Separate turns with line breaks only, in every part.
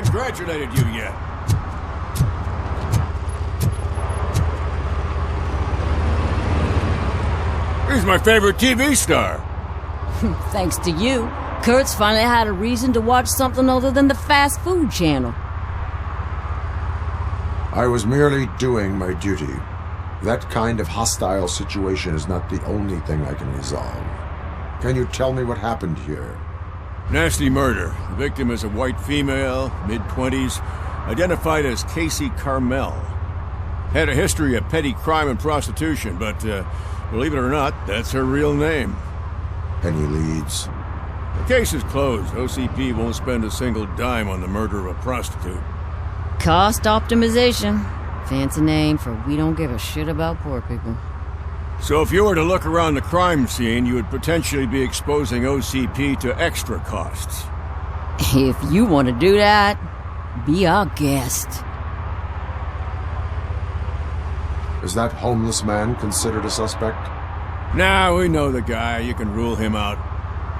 congratulated you yet. He's my favorite TV star.
Thanks to you, Kurt's finally had a reason to watch something other than the fast food channel.
I was merely doing my duty. That kind of hostile situation is not the only thing I can resolve. Can you tell me what happened here?
Nasty murder. The victim is a white female, mid-20s, identified as Casey Carmel. Had a history of petty crime and prostitution, but, believe it or not, that's her real name.
Any leads?
The case is closed. OCP won't spend a single dime on the murder of a prostitute.
Cost optimization. Fancy name for we don't give a shit about poor people.
So if you were to look around the crime scene, you would potentially be exposing OCP to extra costs.
If you want to do that, be our guest.
Is that homeless man considered a suspect?
Nah, we know the guy. You can rule him out.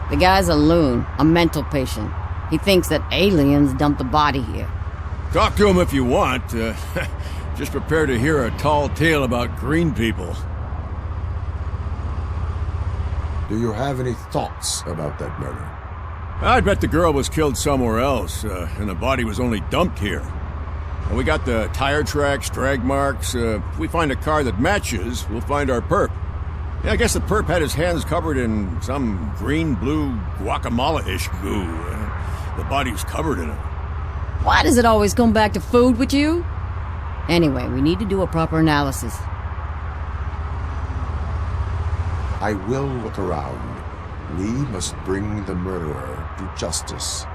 The guy's a loon, a mental patient. He thinks that aliens dumped the body here.
Talk to him if you want. Just prepare to hear a tall tale about green people.
Do you have any thoughts about that murder?
I'd bet the girl was killed somewhere else, and the body was only dumped here. And we got the tire tracks, drag marks. If we find a car that matches, we'll find our perp. Yeah, I guess the perp had his hands covered in some green-blue guacamole-ish goo. The body's covered in it.
Why does it always come back to food with you? Anyway, we need to do a proper analysis.
I will look around. We must bring the murderer to justice.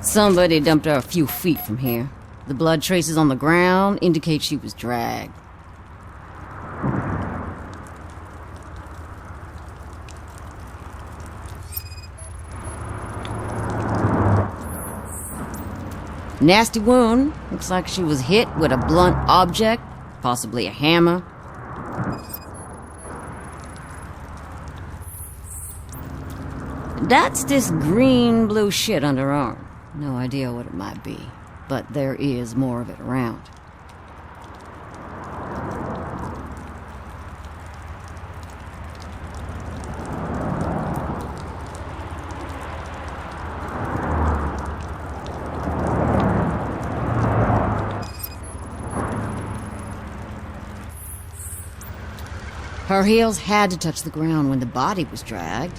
Somebody dumped her a few feet from here. The blood traces on the ground indicate she was dragged. Nasty wound. Looks like she was hit with a blunt object, possibly a hammer. That's this green-blue shit under her arm. No idea what it might be, but there is more of it around. Her heels had to touch the ground when the body was dragged.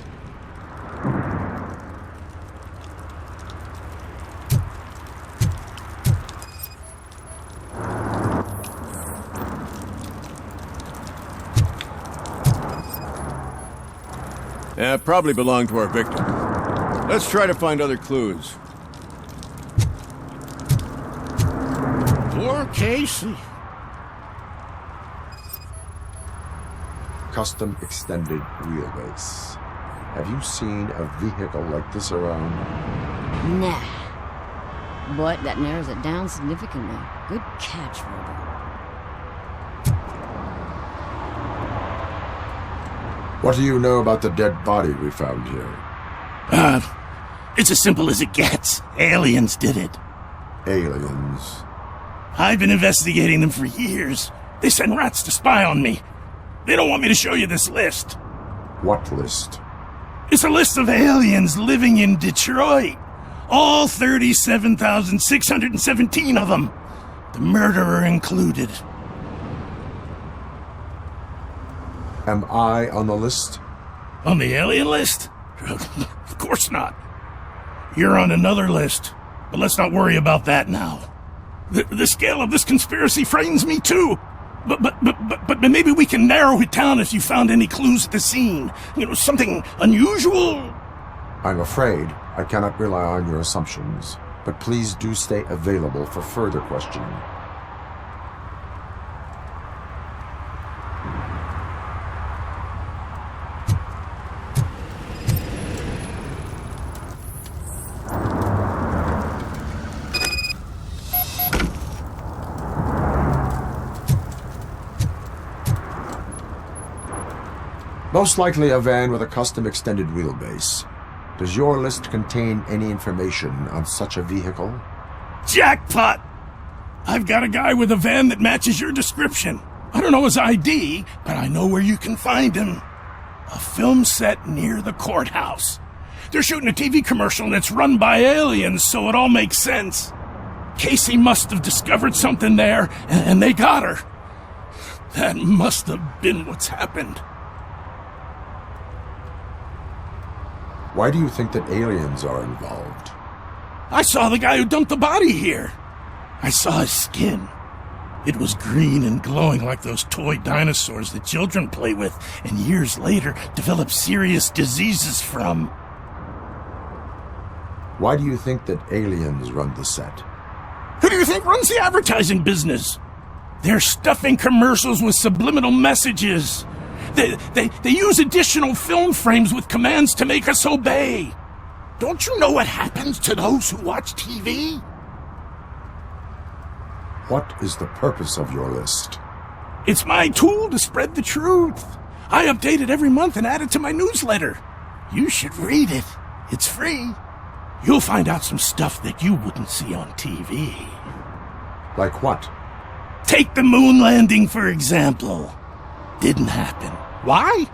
Probably belonged to our victim. Let's try to find other clues.
Poor Casey.
Custom extended wheelbase. Have you seen a vehicle like this around?
Nah. But that narrows it down significantly. Good catch, Robo.
What do you know about the dead body we found here?
It's as simple as it gets. Aliens did it.
Aliens.
I've been investigating them for years. They send rats to spy on me. They don't want me to show you this list.
What list?
It's a list of aliens living in Detroit. All 37,617 of them. The murderer included.
Am I on the list?
On the alien list? Of course not. You're on another list, but let's not worry about that now. The scale of this conspiracy frightens me too. But maybe we can narrow it down if you found any clues at the scene. You know, something unusual.
I'm afraid I cannot rely on your assumptions, but please do stay available for further questioning. Most likely a van with a custom extended wheelbase. Does your list contain any information on such a vehicle?
Jackpot! I've got a guy with a van that matches your description. I don't know his ID, but I know where you can find him. A film set near the courthouse. They're shooting a TV commercial and it's run by aliens, so it all makes sense. Casey must have discovered something there, and they got her. That must have been what's happened.
Why do you think that aliens are involved?
I saw the guy who dumped the body here. I saw his skin. It was green and glowing like those toy dinosaurs that children play with and years later develop serious diseases from.
Why do you think that aliens run the set?
Who do you think runs the advertising business? They're stuffing commercials with subliminal messages. They use additional film frames with commands to make us obey. Don't you know what happens to those who watch TV?
What is the purpose of your list?
It's my tool to spread the truth. I update it every month and add it to my newsletter. You should read it. It's free. You'll find out some stuff that you wouldn't see on TV.
Like what?
Take the moon landing, for example. Didn't happen. Why?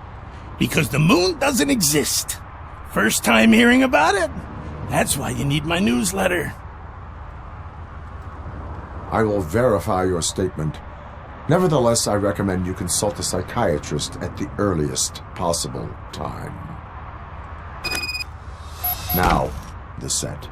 Because the moon doesn't exist. First time hearing about it? That's why you need my newsletter.
I will verify your statement. Nevertheless, I recommend you consult a psychiatrist at the earliest possible time. Now, the set.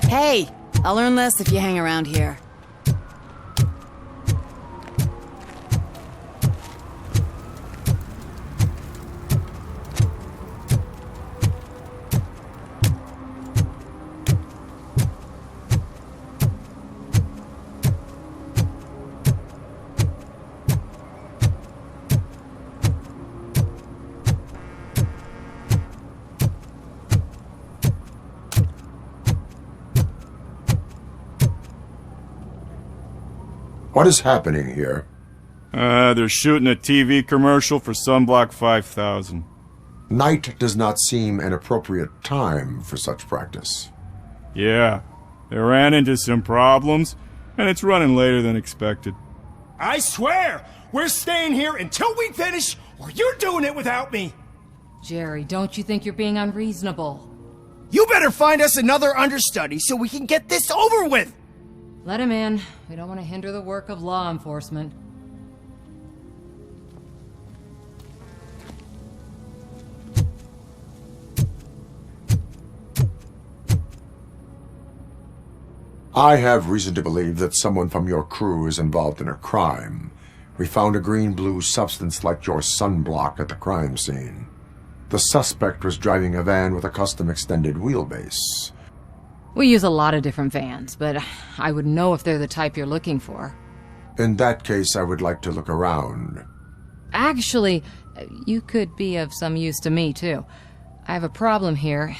Hey, I'll earn less if you hang around here.
What is happening here?
They're shooting a TV commercial for Sunblock 5000.
Night does not seem an appropriate time for such practice.
Yeah, they ran into some problems, and it's running later than expected.
I swear, we're staying here until we finish, or you're doing it without me.
Jerry, don't you think you're being unreasonable?
You better find us another understudy so we can get this over with.
Let him in. We don't want to hinder the work of law enforcement.
I have reason to believe that someone from your crew is involved in a crime. We found a green-blue substance like your sunblock at the crime scene. The suspect was driving a van with a custom extended wheelbase.
We use a lot of different vans, but I would know if they're the type you're looking for.
In that case, I would like to look around.
Actually, you could be of some use to me, too. I have a problem here,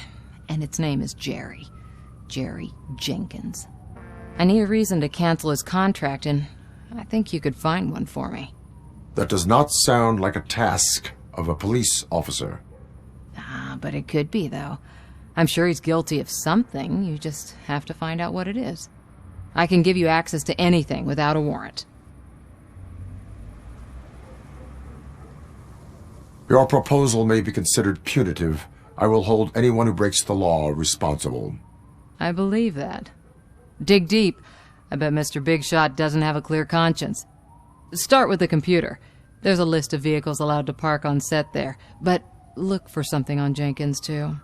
and its name is Jerry. Jerry Jenkins. I need a reason to cancel his contract, and I think you could find one for me.
That does not sound like a task of a police officer.
But it could be, though. I'm sure he's guilty of something. You just have to find out what it is. I can give you access to anything without a warrant.
Your proposal may be considered punitive. I will hold anyone who breaks the law responsible.
I believe that. Dig deep. I bet Mr. Big Shot doesn't have a clear conscience. Start with the computer. There's a list of vehicles allowed to park on set there, but look for something on Jenkins, too.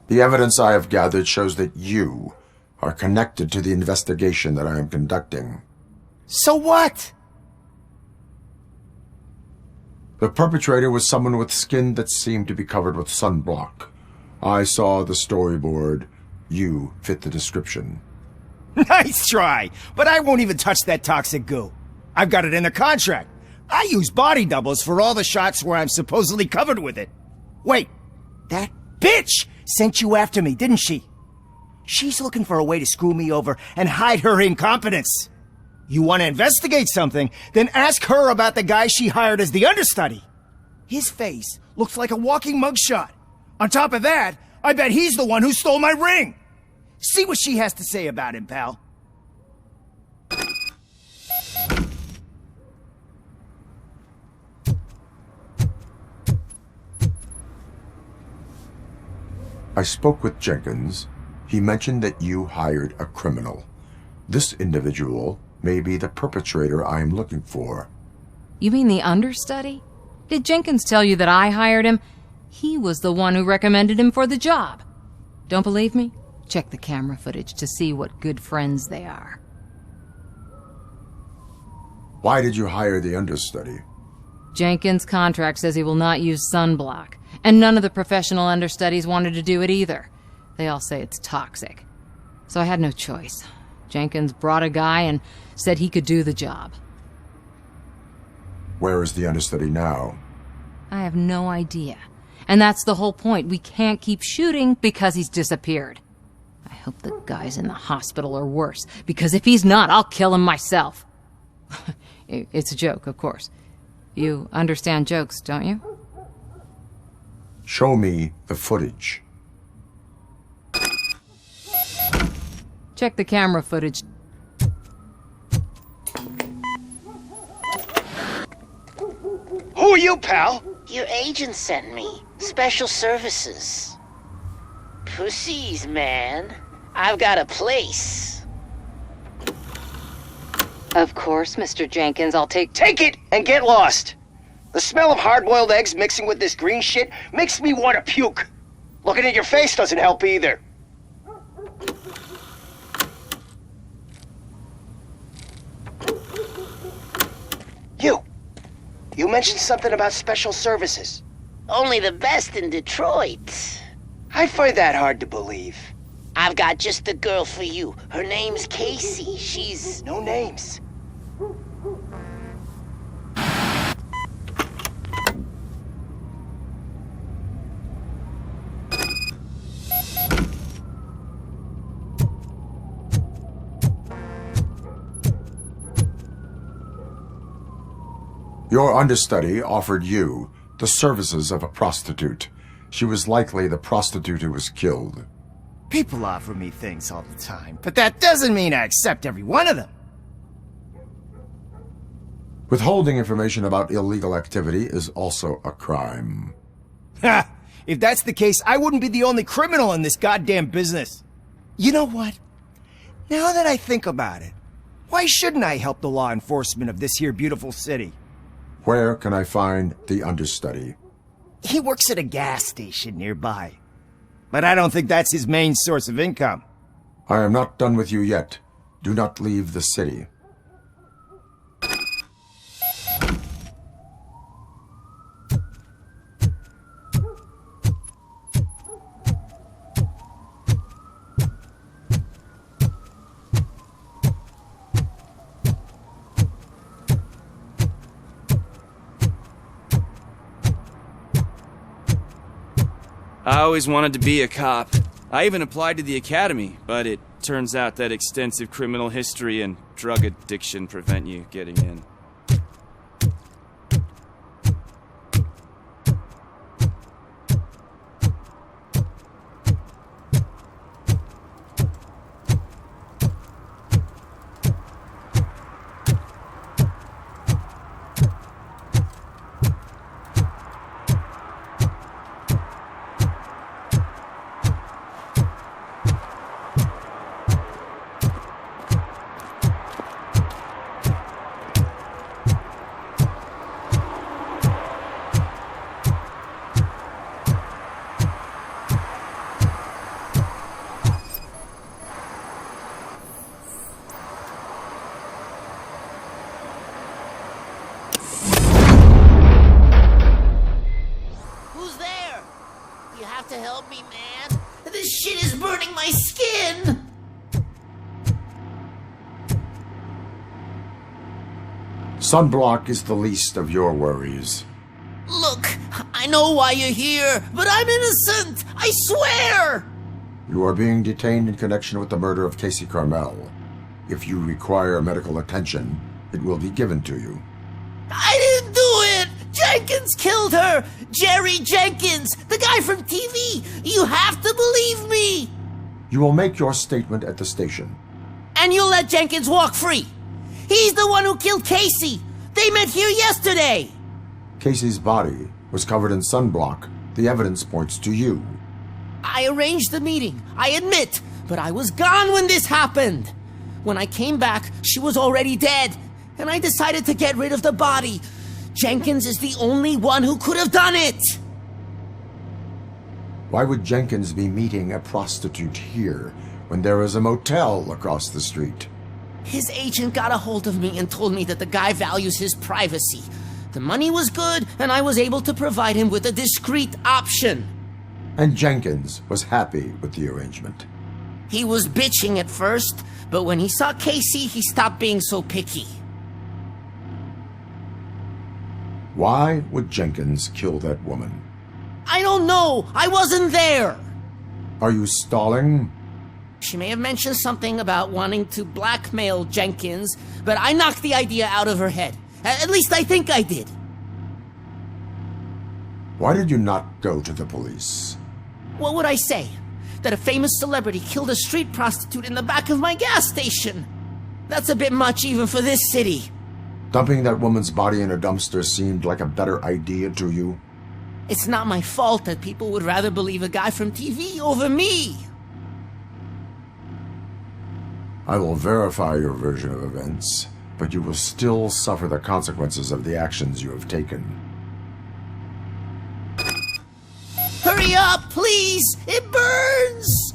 The evidence I have gathered shows that you are connected to the investigation that I am conducting.
So what?
The perpetrator was someone with skin that seemed to be covered with sunblock. I saw the storyboard. You fit the description.
Nice try, but I won't even touch that toxic goo. I've got it in the contract. I use body doubles for all the shots where I'm supposedly covered with it. Wait, that bitch sent you after me, didn't she? She's looking for a way to screw me over and hide her incompetence. You want to investigate something, then ask her about the guy she hired as the understudy. His face looks like a walking mugshot. On top of that, I bet he's the one who stole my ring. See what she has to say about him, pal.
I spoke with Jenkins. He mentioned that you hired a criminal. This individual may be the perpetrator I am looking for.
You mean the understudy? Did Jenkins tell you that I hired him? He was the one who recommended him for the job. Don't believe me? Check the camera footage to see what good friends they are.
Why did you hire the understudy?
Jenkins' contract says he will not use sunblock, and none of the professional understudies wanted to do it either. They all say it's toxic. So I had no choice. Jenkins brought a guy and said he could do the job.
Where is the understudy now?
I have no idea. And that's the whole point. We can't keep shooting because he's disappeared. I hope the guy's in the hospital or worse, because if he's not, I'll kill him myself. It's a joke, of course. You understand jokes, don't you?
Show me the footage.
Check the camera footage.
Who are you, pal?
Your agent sent me. Special services. Pussies, man. I've got a place.
Of course, Mr. Jenkins, I'll take
Take it and get lost. The smell of hard-boiled eggs mixing with this green shit makes me want to puke. Looking at your face doesn't help either. You mentioned something about special services.
Only the best in Detroit.
I find that hard to believe.
I've got just the girl for you. Her name's Casey. She's...
No names.
Your understudy offered you the services of a prostitute. She was likely the prostitute who was killed.
People offer me things all the time, but that doesn't mean I accept every one of them.
Withholding information about illegal activity is also a crime.
Ha! If that's the case, I wouldn't be the only criminal in this goddamn business. You know what? Now that I think about it, why shouldn't I help the law enforcement of this here beautiful city?
Where can I find the understudy?
He works at a gas station nearby. But I don't think that's his main source of income.
I am not done with you yet. Do not leave the city.
I always wanted to be a cop. I even applied to the academy, but it turns out that extensive criminal history and drug addiction prevent you getting in.
To help me, man. This shit is burning my skin.
Sunblock is the least of your worries.
Look, I know why you're here, but I'm innocent. I swear.
You are being detained in connection with the murder of Casey Carmel. If you require medical attention, it will be given to you.
I didn't do it. Jenkins killed her! Jerry Jenkins! The guy from TV! You have to believe me!
You will make your statement at the station.
And you'll let Jenkins walk free! He's the one who killed Casey! They met here yesterday!
Casey's body was covered in sunblock. The evidence points to you.
I arranged the meeting, I admit, but I was gone when this happened! When I came back, she was already dead, and I decided to get rid of the body. Jenkins is the only one who could have done it!
Why would Jenkins be meeting a prostitute here when there is a motel across the street?
His agent got a hold of me and told me that the guy values his privacy. The money was good, and I was able to provide him with a discreet option.
And Jenkins was happy with the arrangement.
He was bitching at first, but when he saw Casey, he stopped being so picky.
Why would Jenkins kill that woman?
I don't know! I wasn't there!
Are you stalling?
She may have mentioned something about wanting to blackmail Jenkins, but I knocked the idea out of her head. At least I think I did.
Why did you not go to the police?
What would I say? That a famous celebrity killed a street prostitute in the back of my gas station? That's a bit much even for this city.
Dumping that woman's body in a dumpster seemed like a better idea to you?
It's not my fault that people would rather believe a guy from TV over me.
I will verify your version of events, but you will still suffer the consequences of the actions you have taken.
Hurry up, please! It burns!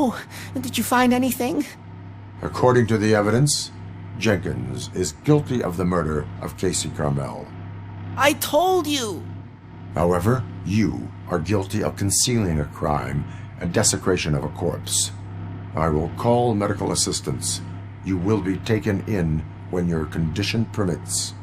So, did you find anything?
According to the evidence, Jenkins is guilty of the murder of Casey Carmel.
I told you!
However, you are guilty of concealing a crime and desecration of a corpse. I will call medical assistance. You will be taken in when your condition permits.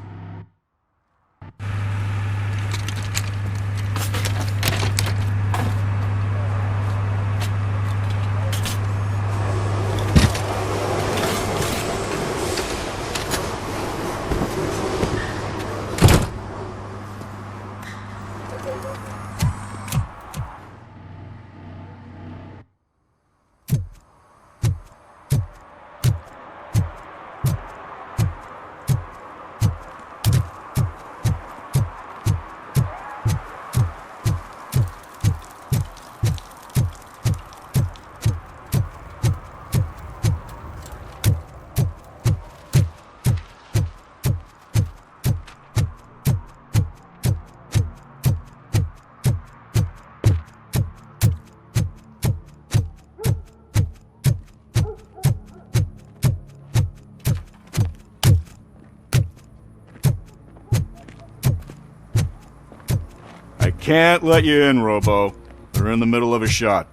I can't let you in, Robo. They're in the middle of a shot.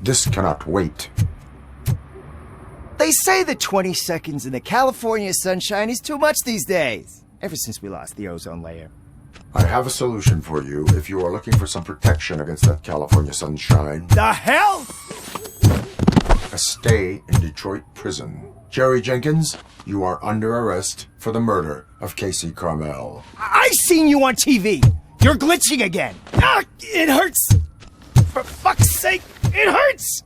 This cannot wait.
They say that 20 seconds in the California sunshine is too much these days. Ever since we lost the ozone layer.
I have a solution for you if you are looking for some protection against that California sunshine.
The hell?
A stay in Detroit prison. Jerry Jenkins, you are under arrest for the murder of Casey Carmel.
I seen you on TV. You're glitching again. Ah, it hurts. For fuck's sake, it hurts.